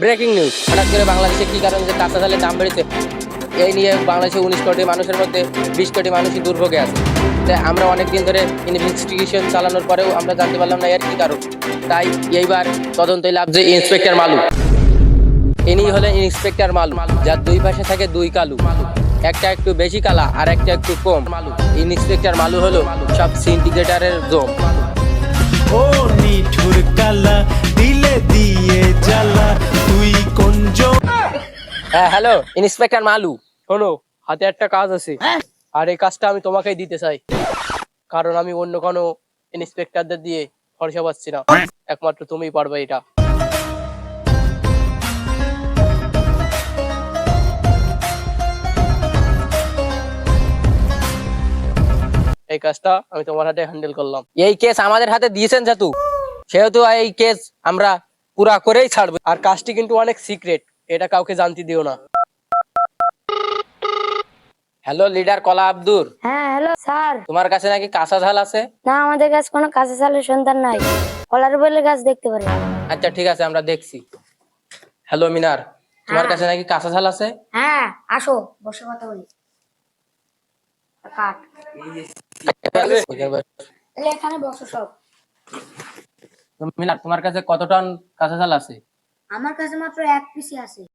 Breaking news, হঠাৎ করে বাংলাদেশে কি কারণে যে কাঁচা চালের দাম বেড়েছে এই নিয়ে বাংলাদেশে 19 কোটি মানুষের মধ্যে 20 কোটি মানুষই দুর্ভোগে আছে। তাই আমরা অনেকদিন ধরে ইনভেস্টিগেশন চালানোর পরেও আমরা জানতে পারলাম না এর কি কারণ। তাই এইবার তদন্তে নামছে ইন্সপেক্টর মালু। ইনি হলেন ইন্সপেক্টর মালু, যার দুই পাশে থাকে দুই কালু, একটা একটু বেশি কালা আর একটা একটু কম। ইন্সপেক্টর মালু হলো সব সিন্ডিকেটারের জম। ও নিঠুর কালা দিলে দিয়ে জ্বালা তুই কোন হ্যাঁ হ্যালো ইন্সপেক্টর মালু, শোনো, হাতে একটা কাজ আছে আর এই কাজটা আমি তোমাকেই দিতে চাই, কারণ আমি অন্য কোনো ইন্সপেক্টরদের দিয়ে ভরসা পাচ্ছি না, একমাত্র তুমিই পারবে এটা। এই কাজটা আমি তোমার হাতে হ্যান্ডেল করলাম। এই কেস আমাদের হাতে দিয়েছেন যেহেতু, সেহেতু এই কেস আমরা পুরা করেই ছাড়বো। আর কাজটি কিন্তু অনেক সিক্রেট, এটা কাউকে জানতে দিও না। হ্যালো লিডার কলা আব্দুর, হ্যাঁ হ্যালো স্যার। তোমার কাছে নাকি কাঁচা ঝাল আছে? না, আমাদের কাছে কোনো কাঁচা চালের সন্ধান নাই। কলার বলে গাছ দেখতে পারি। আচ্ছা ঠিক আছে, আমরা দেখছি। হ্যালো মিনার, তোমার হ্যাঁ। কাছে নাকি কাঁচা ঝাল আছে? হ্যাঁ আসো, বসে কথা বলি। কাট। এখানে বসো সব। মিনার, তোমার কাছে কত টন কাঁচা ঝাল আছে? আমার কাছে মাত্র এক পিসি আছে।